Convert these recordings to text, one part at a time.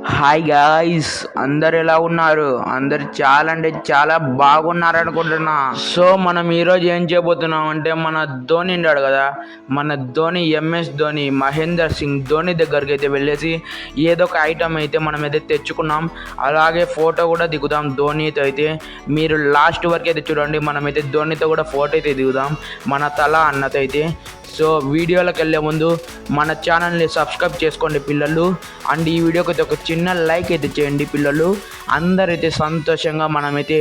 Hi guys, అందరు ఎలా ఉన్నారు? అందరు చాలా అంటే చాలా బాగున్నారు అనుకుంటున్నా. సో మనం ఈరోజు ఏం చేయబోతున్నాం అంటే, మన ధోని ఉన్నాడు కదా, మన ధోని ఎంఎస్ ధోని, మహేందర్ సింగ్ ధోని దగ్గరికి అయితే వెళ్ళేసి ఏదో ఒక ఐటమ్ అయితే మనమైతే తెచ్చుకున్నాం. అలాగే ఫోటో కూడా దిగుదాం ధోనితో అయితే. మీరు లాస్ట్ వరకు అయితే చూడండి, మనమైతే ధోనితో కూడా ఫోటో అయితే దిగుదాం మన తల అన్నతో అయితే. సో వీడియోలోకి వెళ్ళే ముందు మన ఛానల్ని సబ్స్క్రైబ్ చేసుకోండి పిల్లలు. అండ్ ఈ వీడియోకి అయితే ఒక చిన్న లైక్ అయితే చేయండి పిల్లలు. అందరైతే సంతోషంగా మనమైతే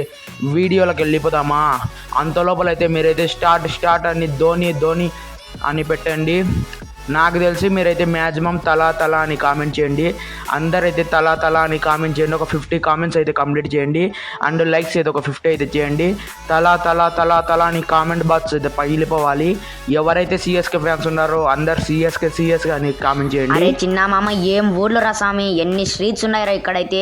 వీడియోలోకి వెళ్ళిపోతామా. అంత లోపల అయితే మీరైతే స్టార్ట్ అని ధోని అని పెట్టండి. నాకు తెలిసి మీరైతే మ్యాక్సిమం తలా అని కామెంట్ చేయండి. అందరైతే తలా అని కామెంట్ చేయండి. ఒక 50 కామెంట్స్ అయితే కంప్లీట్ చేయండి. అండ్ లైక్స్ అయితే ఒక 50 అయితే చేయండి. తలా అని కామెంట్ బాక్స్ అయితే పగిలిపోవాలి. ఎవరైతే సిఎస్కే ఫ్యాన్స్ ఉన్నారో అందరు సిఎస్కే అని కామెంట్ చేయండి. అరే చిన్న మామ, ఏం ఊర్లో రా స్వామి, ఎన్ని స్ట్రీట్స్ ఉన్నాయిరా ఇక్కడైతే.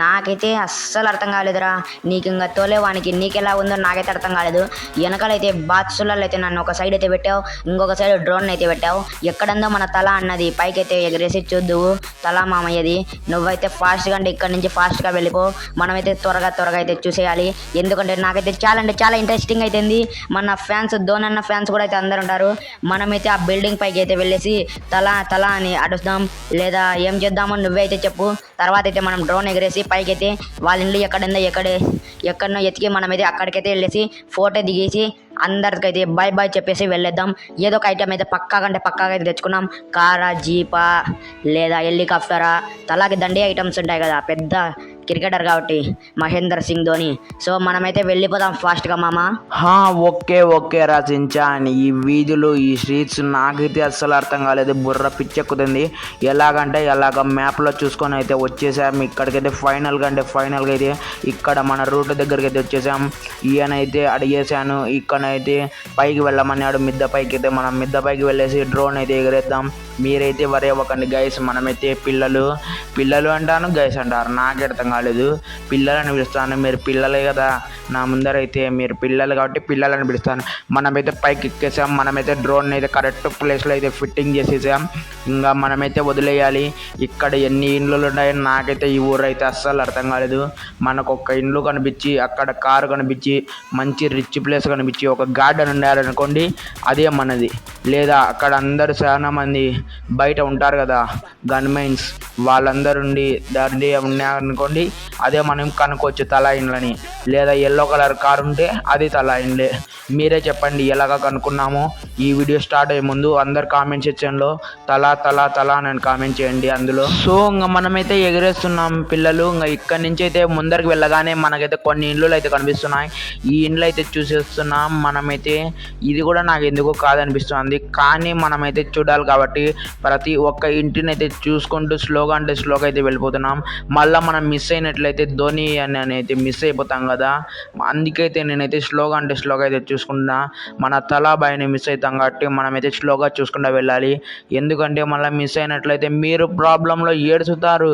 నాకైతే అస్సలు అర్థం కాలేదురా. నీకు ఇంకా తోలేవానికి నీకెలా ఉందో నాకైతే అర్థం కాలేదు. వెనకాలైతే బాత్సులలో అయితే నన్ను ఒక సైడ్ అయితే పెట్టావు, ఇంకొక సైడ్ డ్రోన్ అయితే పెట్టావు. ఎక్కడందో మన తల అన్నది పైకైతే ఎగరేసి చూద్దువు. తల మామయ్యది. నువ్వైతే ఫాస్ట్గా అంటే ఇక్కడ నుంచి ఫాస్ట్గా వెళ్ళిపో. మనమైతే త్వరగా అయితే చూసేయాలి. ఎందుకంటే నాకైతే చాలా అంటే చాలా ఇంట్రెస్టింగ్ అయితుంది. మన ఫ్యాన్స్, ధోని అన్న ఫ్యాన్స్ కూడా అయితే అందరు ఉంటారు. మనమైతే ఆ బిల్డింగ్ పైకి అయితే వెళ్ళేసి తల అని అడుస్తాం, లేదా ఏం చేద్దామో నువ్వే అయితే చెప్పు. తర్వాత అయితే మనం డ్రోన్ ఎగరేసి పైకి అయితే వాళ్ళ ఇల్లు ఎక్కడుందో ఎక్కడనో ఎతికి మనమైతే అక్కడికైతే వెళ్ళేసి ఫోటో దిగేసి అందరికైతే బాయ్ చెప్పేసి వెళ్ళేద్దాం. ఏదో ఒక ఐటమ్ అయితే పక్కాగా అయితే తెచ్చుకున్నాం. కారా, జీపా లేదా హెలికాప్టరా, తలాకి దండి ఐటమ్స్ ఉంటాయి కదా, పెద్ద క్రికెటర్ కాబట్టి మహేందర్ సింగ్ ధోని. సో మనమైతే వెళ్ళిపోదాం ఫాస్ట్గా మామ. ఓకే రాసించాన్. ఈ వీధులు, ఈ స్ట్రీట్స్ నాకైతే అస్సలు అర్థం కాలేదు, బుర్ర పిచ్చెక్కుతుంది. ఎలాగంటే ఎలాగ మ్యాప్లో చూసుకొని అయితే వచ్చేసాం. ఇక్కడికైతే ఫైనల్గా అయితే ఇక్కడ మన రూట్ దగ్గరికి అయితే వచ్చేసాం. ఈయనైతే అడిగేశాను, ఇక్కడైతే పైకి వెళ్ళమన్నాడు మిద్ద పైకి. అయితే మనం మిద్ద పైకి వెళ్ళేసి డ్రోన్ అయితే ఎగరేద్దాం. మీరైతే వరే అవ్వకండి గైస్. మనమైతే పిల్లలు అంటాను, గైస్ అంటారు, నాకు అర్థం కాలేదు. పిల్లలని పిలుస్తాను, మీరు పిల్లలే కదా నా ముందరైతే. మీరు పిల్లలు కాబట్టి పిల్లలని పిలుస్తాను. మనమైతే పైకి ఎక్కేసాం. మనమైతే డ్రోన్ అయితే కరెక్ట్ ప్లేస్లో అయితే ఫిట్టింగ్ చేసేసాం. ఇంకా మనమైతే వదిలేయాలి. ఇక్కడ ఎన్ని ఇండ్లు ఉన్నాయో నాకైతే ఈ ఊరు అయితే అస్సలు అర్థం కాలేదు. మనకు ఒక ఇండ్లు కనిపించి, అక్కడ కారు కనిపించి, మంచి రిచ్ ప్లేస్ కనిపించి, ఒక గార్డెన్ ఉండాలనుకోండి, అదే మనది. లేదా అక్కడ అందరు చాలా మంది బయట ఉంటారు కదా గన్మెన్స్, వాళ్ళందరూ దాడి ఉన్నారనుకోండి, అదే మనం కనుక్కోవచ్చు తలా ఇండ్లని. లేదా ఎల్లో కలర్ కార్ ఉంటే అది తలా ఇండ్లే. మీరే చెప్పండి ఎలాగ కనుక్కున్నామో. ఈ వీడియో స్టార్ట్ అయ్యే ముందు అందరు కామెంట్ సెక్షన్లో తలా అని కామెంట్ చేయండి అందులో. సో ఇంకా మనమైతే ఎగరేస్తున్నాం పిల్లలు. ఇంకా ఇక్కడి నుంచి అయితే ముందరికి వెళ్ళగానే మనకైతే కొన్ని ఇండ్లు అయితే కనిపిస్తున్నాయి. ఈ ఇండ్లు అయితే చూసేస్తున్నాం మనమైతే. ఇది కూడా నాకు ఎందుకో కాదనిపిస్తుంది, కానీ మనమైతే చూడాలి కాబట్టి ప్రతి ఒక్క ఇంటిని అయితే చూసుకుంటూ స్లోగా అయితే వెళ్ళిపోతున్నాం. మళ్ళీ మనం మిస్ అయినట్లయితే ధోని అని అయితే మిస్ అయిపోతాం కదా. అందుకైతే నేనైతే స్లోగా అయితే చూసుకుంటున్నా. మన తలాబాయిని మిస్ అవుతాం కాబట్టి మనమైతే స్లోగా చూసుకుంటూ వెళ్ళాలి. ఎందుకంటే మళ్ళీ మిస్ అయినట్లయితే మీరు ప్రాబ్లంలో ఏడుచుతారు.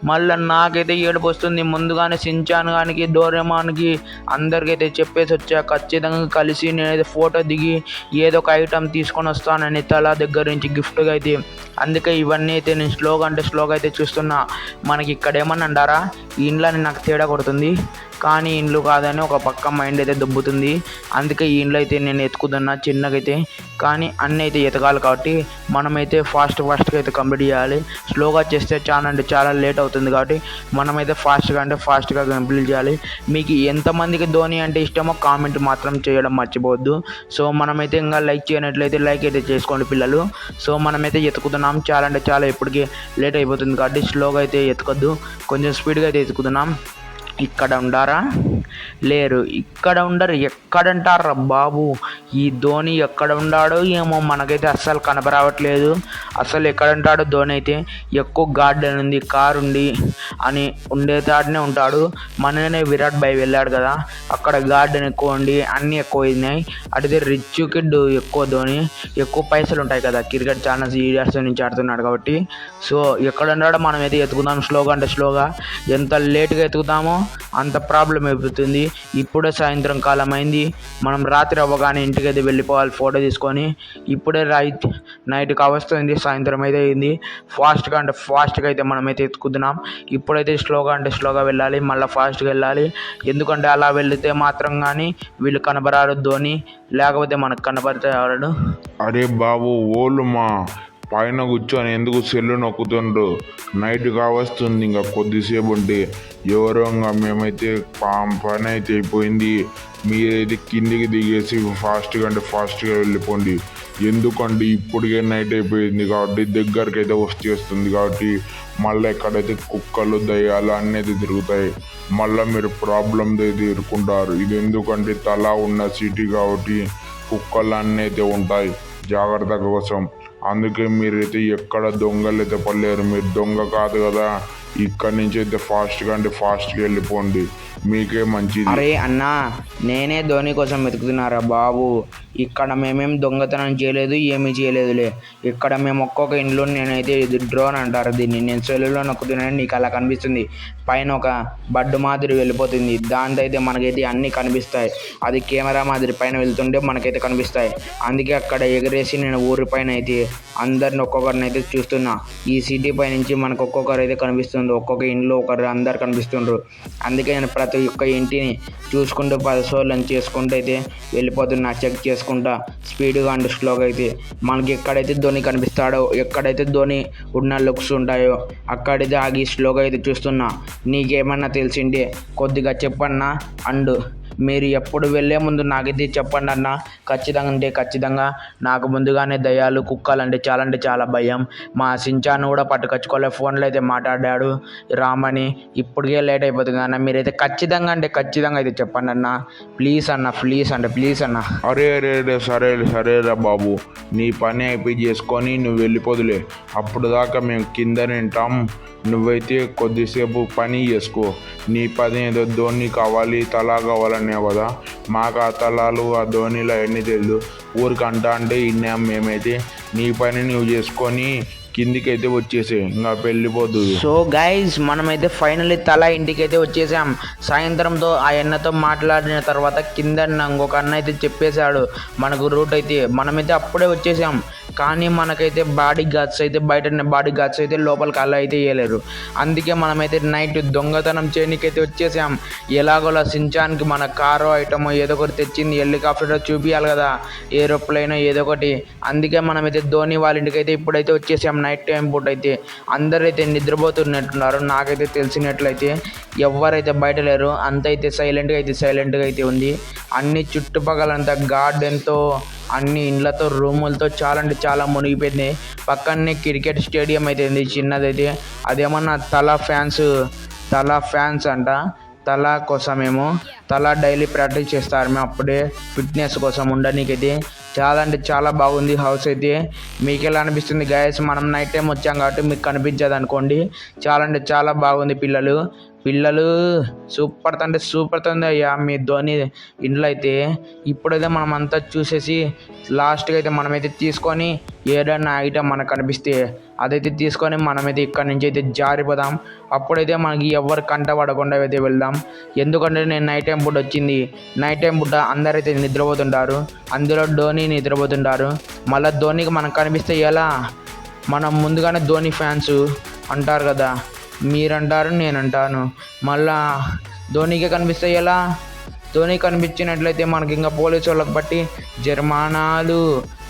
మళ్ళీ నాకైతే ఏడుపు వస్తుంది. ముందుగానే సించాన్ గానికి, డోరేమాన్కి అందరికైతే చెప్పేసి వచ్చా, ఖచ్చితంగా కలిసి నేనైతే ఫోటో దిగి ఏదో ఒక ఐటమ్ తీసుకొని వస్తానని తల దగ్గర నుంచి గిఫ్ట్గా అయితే. అందుకే ఇవన్నీ అయితే నేను స్లోగా అయితే చూస్తున్నా. మనకి ఇక్కడ ఏమన్నా అంటారా, ఈ ఇండ్లని నాకు తేడా కొడుతుంది, కానీ ఇండ్లు కాదని ఒక పక్క మైండ్ అయితే దుబ్బుతుంది. అందుకే ఈ ఇండ్లు అయితే నేను ఎత్తుకుతున్నా చిన్నగైతే. కానీ అన్నీ అయితే ఎతకాలి కాబట్టి మనమైతే ఫాస్ట్గా అయితే కంప్లీట్ చేయాలి. స్లోగా చేస్తే చాలా లేట్ అవుతుంది కాబట్టి మనమైతే ఫాస్ట్గా కంప్లీట్ చేయాలి. మీకు ఎంతమందికి ధోని అంటే ఇష్టమో కామెంట్ మాత్రం చేయడం మర్చిపోవద్దు. సో మనమైతే ఇంకా లైక్ చేయనట్లయితే లైక్ అయితే చేసుకోండి పిల్లలు. సో మనమైతే ఎత్తుకుతున్నాం. చాలా ఇప్పటికీ లేట్ అయిపోతుంది కాబట్టి స్లోగా అయితే ఎత్తుకొద్దు, కొంచెం స్పీడ్గా అయితే ఎత్తుకుతున్నాం. ఇక్కడ ఉండారా? లేరు. ఇక్కడ ఉండరు. ఎక్కడంటారా బాబు? ఈ ధోని ఎక్కడ ఉన్నాడో ఏమో, మనకైతే అస్సలు కనపరావట్లేదు. అసలు ఎక్కడంటాడో ధోని అయితే. ఎక్కువ గార్డెన్ ఉంది, కార్ ఉంది అని ఉండేతాడనే ఉంటాడు. మననే విరాట్ భాయ్ వెళ్ళాడు కదా, అక్కడ గార్డెన్ ఎక్కువ ఉండి అన్నీ ఎక్కువ అయినాయి. అడితే రిచ్ కిడ్ ఎక్కువ ధోని, ఎక్కువ పైసలు ఉంటాయి కదా, క్రికెట్ ఛానల్స్ ఇయర్స్ నుంచి ఆడుతున్నాడు కాబట్టి. సో ఎక్కడ ఉన్నాడో మనమైతే ఎత్తుకుదాం స్లోగా. ఎంత లేట్గా ఎత్తుకుతామో అంత ప్రాబ్లం అయిపోతుంది. ఇప్పుడే సాయంత్రం కాలం అయింది. మనం రాత్రి అవ్వగానే ఇంటికి ఇంటికి అయితే వెళ్ళిపోవాలి ఫోటో తీసుకొని. ఇప్పుడే నైట్ కావస్తుంది, సాయంత్రం అయితే అయింది. ఫాస్ట్గా అయితే మనమైతే ఎత్తుకుతున్నాం. ఇప్పుడైతే స్లోగా వెళ్ళాలి, మళ్ళీ ఫాస్ట్గా వెళ్ళాలి. ఎందుకంటే అలా వెళితే మాత్రం కానీ వీళ్ళు కనబరారు ధోని, లేకపోతే మనకు కనబడితే ఆడడు. అరే బాబు ఓళ్ళు మా పైన కూర్చొని ఎందుకు సెల్లు నొక్కుతుండ్రు? నైట్ కావస్తుంది, ఇంకా కొద్దిసేపు ఉంటే ఎవరో ఇంకా మేమైతే పని అయితే అయిపోయింది. మీరైతే కిందికి దిగేసి ఫాస్ట్గా వెళ్ళిపోండి. ఎందుకంటే ఇప్పటికే నైట్ అయిపోయింది కాబట్టి దగ్గరికి అయితే వచ్చేస్తుంది కాబట్టి మళ్ళీ ఎక్కడైతే కుక్కలు దయ్యాలు అన్నీ తిరుగుతాయి. మళ్ళీ మీరు ప్రాబ్లమ్స్ అయితే ఎదుర్కొంటారు. ఇది ఎందుకంటే తలా ఉన్న సిటీ కాబట్టి కుక్కలు అన్నీ అయితే ఉంటాయి జాగ్రత్త కోసం. అందుకే మీరైతే ఎక్కడ దొంగలు అయితే పడలేరు. మీరు దొంగ కాదు కదా, ఇక్కడి నుంచి అయితే ఫాస్ట్గా వెళ్ళిపోండి, మీకే మంచిది. అరే అన్నా, నేనే ధోని కోసం వెతుకుతున్నారా బాబు. ఇక్కడ మేమేం దొంగతనం చేయలేదు, ఏమీ చేయలేదులే. ఇక్కడ మేము ఒక్కొక్క ఇంట్లో నేనైతే ఇది డ్రోన్ అంటారు దీన్ని, నేను సెల్లులో నొక్కుతున్నాను, నీకు అలా కనిపిస్తుంది. పైన ఒక బడ్డు మాదిరి వెళ్ళిపోతుంది, దాంతో అయితే మనకైతే అన్నీ కనిపిస్తాయి. అది కెమెరా మాదిరి పైన వెళ్తుంటే మనకైతే కనిపిస్తాయి. అందుకే అక్కడ ఎగరేసి నేను ఊరి పైన అయితే అందరిని ఒక్కొక్కరిని అయితే చూస్తున్నా. ఈ సిటీ పై నుంచి మనకు ఒక్కొక్కరు అయితే కనిపిస్తుంది, ఒక్కొక్క ఇంట్లో ఒకరు అందరు కనిపిస్తుండ్రు. అందుకే నేను ప్రతి ఒక్క ఇంటిని చూసుకుంటూ 10 సోర్లను చేసుకుంటూ అయితే వెళ్ళిపోతున్నా, చెక్ చేసుకుంటా స్పీడ్గా అండ్ స్లోగా అయితే. మనకి ఎక్కడైతే ధోని కనిపిస్తాడో, ఎక్కడైతే ధోని ఉన్న లుక్స్ ఉంటాయో అక్కడైతే ఆగి స్లోగా అయితే చూస్తున్నా. నీకేమన్నా తెలిసింటే కొద్దిగా చెప్పన్నా. అండ్ మీరు ఎప్పుడు వెళ్ళే ముందు నాకైతే చెప్పండి అన్న. ఖచ్చితంగా నాకు ముందుగానే దయ్యాలు కుక్కలు అంటే చాలా భయం. మా సించాను కూడా పట్టుకొచ్చుకోలే, ఫోన్లో అయితే మాట్లాడాడు రామని. ఇప్పటికే లేట్ అయిపోతుంది అన్న, మీరైతే ఖచ్చితంగా అయితే చెప్పండి అన్న. ప్లీజ్ అన్న. అరే సరేరా బాబు, నీ పని అయిపోయి చేసుకొని నువ్వు వెళ్ళిపోదులే. అప్పుడు దాకా మేము కింద వింటాం. నువ్వైతే కొద్దిసేపు పని చేసుకో. నీ పని ఏదో ధోని కావాలి, తలా కావాలనే కదా. మాకు ఆ తలాలు ఆ ధోనిలో ఎన్ని తెలియదు. ఊరికంటా అంటే ఇన్నాం మేమైతే. నీ పని నువ్వు చేసుకొని కిందికైతే వచ్చేసే, ఇంకా వెళ్ళిపోదు. సో గైజ్, మనమైతే ఫైనల్లీ తల ఇంటికైతే వచ్చేసాం. సాయంత్రంతో ఆ అన్నతో మాట్లాడిన తర్వాత కింద ఇంకొక అన్న అయితే చెప్పేశాడు మనకు రూట్ అయితే. మనమైతే అప్పుడే వచ్చేసాం. కానీ మనకైతే బాడీ గార్డ్స్ అయితే లోపలికి అలా అయితే వేయలేరు. అందుకే మనమైతే నైట్ దొంగతనం చేయడానికైతే వచ్చేసాం. ఎలాగోలా సించాన్కి మన కారు ఐటమ్ ఏదో ఒకటి తెచ్చింది, హెలికాప్టర్ చూపించాలి కదా, ఏరోప్లేన్ ఏదో ఒకటి. అందుకే మనమైతే ధోని వాళ్ళ ఇంటికైతే ఇప్పుడైతే వచ్చేసాం. నైట్ టైం పూట అయితే అందరైతే నిద్రపోతున్నట్టున్నారు. నాకైతే తెలిసినట్లయితే ఎవరైతే బయట లేరు, అంతైతే సైలెంట్గా అయితే ఉంది. అన్ని చుట్టుపక్కలంతా గార్డెన్తో, అన్ని ఇండ్లతో, రూములతో చాలా మునిగిపోయింది. పక్కనే క్రికెట్ స్టేడియం అయితే ఉంది చిన్నదైతే. అదేమన్నా తల ఫ్యాన్స్ అంట. తల కోసమేమో, తల డైలీ ప్రాక్టీస్ చేస్తారు మేము అప్పుడే ఫిట్నెస్ కోసం ఉండడానికైతే. చాలా బాగుంది హౌస్ అయితే. మీకు ఎలా అనిపిస్తుంది గైస్? మనం నైట్ టైం వచ్చాం కాబట్టి మీకు కనిపించదు అనుకోండి. చాలా బాగుంది. పిల్లలు సూపర్ తంది అయ్యా మీ ధోని ఇంట్లో అయితే. ఇప్పుడైతే మనం అంతా చూసేసి లాస్ట్గా అయితే మనమైతే తీసుకొని ఏదైనా ఐటమ్ మనకు కనిపిస్తే అదైతే తీసుకొని మనమైతే ఇక్కడ నుంచి అయితే జారిపోదాం. అప్పుడైతే మనకి ఎవరు కంట పడకుండా అయితే వెళ్దాం. ఎందుకంటే నేను నైట్ టైం పూట వచ్చింది. నైట్ టైం పూట అందరైతే నిద్రపోతుంటారు, అందులో ధోని నిద్రపోతుంటారు. మళ్ళీ ధోనికి మనకు కనిపిస్తే ఎలా? మనం ముందుగానే ధోని ఫ్యాన్స్ అంటారు కదా, మీరంటారు నేనంటాను. మళ్ళా ధోనికే కనిపిస్తే ఎలా? ధోని కనిపించినట్లయితే మనకి ఇంకా పోలీసు వాళ్ళకి బట్టి జరిమానాలు,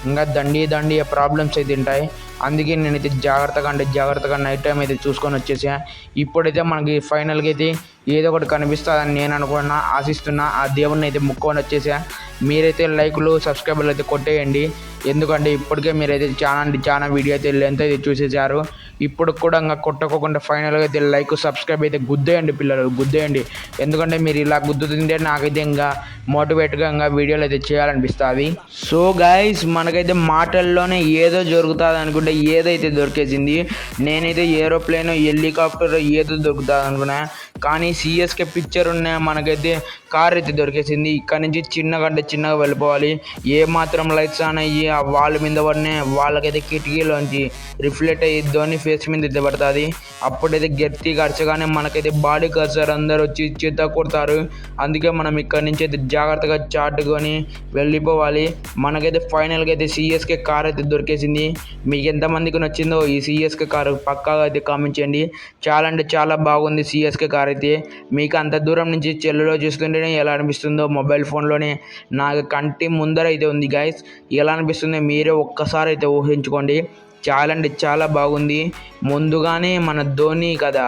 ఇంకా దండి ప్రాబ్లమ్స్ అయితే ఉంటాయి. అందుకే నేనైతే జాగ్రత్తగా నైట్ టైం అయితే చూసుకొని వచ్చేసా. ఇప్పుడైతే మనకి ఫైనల్గా అయితే ఏదో ఒకటి కనిపిస్తుందని నేను ఆశిస్తున్నా. ఆ దేవుడిని అయితే ముక్కొని వచ్చేసా. మీరైతే లైక్లు సబ్స్క్రైబర్లు అయితే కొట్టేయండి. ఎందుకంటే ఇప్పటికే మీరైతే చాలా వీడియో అయితే లెంత్ అయితే చూసేసారు. ఇప్పుడు కూడా ఇంకా కొట్టకోకుండా ఫైనల్గా అయితే లైక్ సబ్స్క్రైబ్ అయితే గుద్దేయండి పిల్లలు, గుద్దేయండి. ఎందుకంటే మీరు ఇలా గుద్దుతుంటే నాకైతే ఇంకా మోటివేట్గా ఇంకా వీడియోలు అయితే చేయాలనిపిస్తుంది. సో గైస్, మనకైతే మాటల్లోనే ఏదో జరుగుతుంది అనుకుంటే ఏదైతే దొరికేసింది. నేనైతే ఏరోప్లేన్, హెలికాప్టర్ ఏదో దొరుకుతుంది అనుకున్నా. కానీ సిఎస్కే పిక్చర్ ఉన్న మనకైతే కార్ అయితే దొరికేసింది. ఇక్కడ నుంచి చిన్నగా అంటే చిన్నగా వెళ్ళిపోవాలి. ఏ మాత్రం లైట్స్ ఆన్ అయ్యి ఆ వాళ్ళ మీద పడినే వాళ్ళకైతే కిటికీలోంచి రిఫ్లెక్ట్ అయ్యి ధోని ఫేస్ మీద అయితే పడుతుంది. అప్పుడైతే గట్టిగా అరచగానే మనకైతే బాడీ గార్డ్స్ అందరు వచ్చి చేత కొడతారు. అందుకే మనం ఇక్కడ నుంచి అయితే జాగ్రత్తగా చాటుకొని వెళ్ళిపోవాలి. మనకైతే ఫైనల్గా అయితే సిఎస్కే కార్ అయితే దొరికేసింది. మీకు ఎంతమందికి నచ్చిందో ఈ సిఎస్కే కారు పక్కాగా అయితే కామెంట్ చేయండి. చాలా అంటే చాలా బాగుంది సిఎస్కే కార్ అయితే. మీకు అంత దూరం నుంచి చెల్లులో చూస్తుంటేనే ఎలా అనిపిస్తుందో మొబైల్ ఫోన్లోనే నాకు కంటి ముందర అయితే ఉంది గైస్. ఎలా అనిపిస్తుందో మీరే ఒక్కసారి అయితే ఊహించుకోండి. చాలా అంటే చాలా బాగుంది. ముందుగానే మన ధోని కదా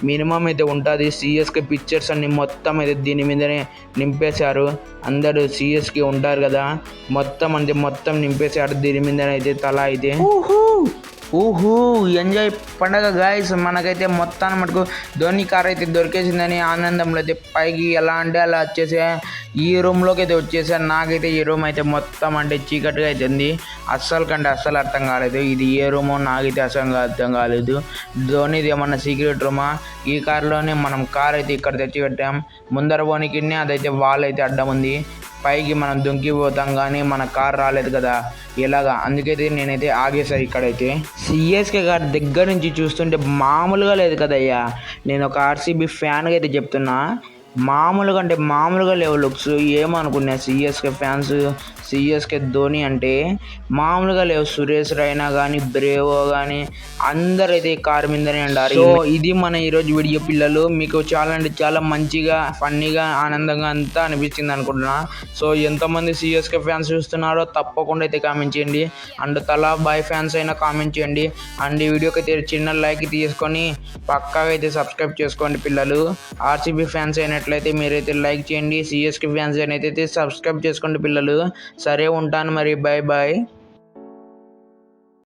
మినిమం అయితే ఉంటుంది. సిఎస్కే పిక్చర్స్ అన్ని మొత్తం అయితే దీని మీదనే నింపేశారు. అందరూ సిఎస్కే ఉంటారు కదా, మొత్తం అంటే మొత్తం నింపేశారు దీని మీదనే అయితే తల అయితే. ఊహూ ఎంజాయ్ పండగ గాయస్. మనకైతే మొత్తాన్ని మటుకు ధోని కార్ అయితే దొరికేసిందని ఆనందంలో అయితే పైకి ఎలా అంటే అలా వచ్చేసా ఈ రూమ్లోకి అయితే వచ్చేసాను. నాకైతే ఈ రూమ్ అయితే మొత్తం అంటే చీకటిగా అయితే ఉంది. అస్సలు అర్థం కాలేదు ఇది ఏ రూమో, నాకైతే అసలు అర్థం కాలేదు. ధోనిది ఏమన్నా సీక్రెట్ రూమా? ఈ కార్లోనే మనం కార్ అయితే ఇక్కడ తెచ్చి పెట్టాం. ముందర పోనీకి అదైతే వాల్ అయితే అడ్డం ఉంది. పైకి మనం దుంకిపోతాం కానీ మన కార్ రాలేదు కదా ఎలాగా, అందుకైతే నేనైతే ఆగేసా ఇక్కడైతే. సిఎస్కే కార్ దగ్గర నుంచి చూస్తుంటే మామూలుగా లేదు కదయ్యా. నేను ఒక ఆర్సీబీ ఫ్యాన్గా అయితే చెప్తున్నా, మామూలుగా అంటే మామూలుగా లేవు లుక్స్. ఏమనుకున్నా సిఎస్కే ఫ్యాన్స్ సిఎస్కే ధోని అంటే మామూలుగా లేవు. సురేష్ రైనా కానీ బ్రేవో కానీ అందరైతే కారు మీదనే ఉండారు. సో ఇది మన ఈరోజు వీడియో పిల్లలు. మీకు చాలా అంటే చాలా మంచిగా ఫన్నీగా ఆనందంగా అంతా అనిపించింది అనుకుంటున్నా. సో ఎంతమంది సిఎస్కే ఫ్యాన్స్ చూస్తున్నారో తప్పకుండా అయితే కామెంట్ చేయండి. అండ్ తలా బాయ్ ఫ్యాన్స్ అయినా కామెంట్ చేయండి. అండ్ ఈ వీడియోకి అయితే చిన్న లైక్ తీసుకొని పక్కాగా అయితే సబ్స్క్రైబ్ చేసుకోండి పిల్లలు. ఆర్సీబీ ఫ్యాన్స్ అయినట్లయితే మీరైతే లైక్ చేయండి. సిఎస్కే ఫ్యాన్స్ అయినైతే సబ్స్క్రైబ్ చేసుకోండి పిల్లలు. సరే ఉంటాను మరి, బాయ్ బాయ్.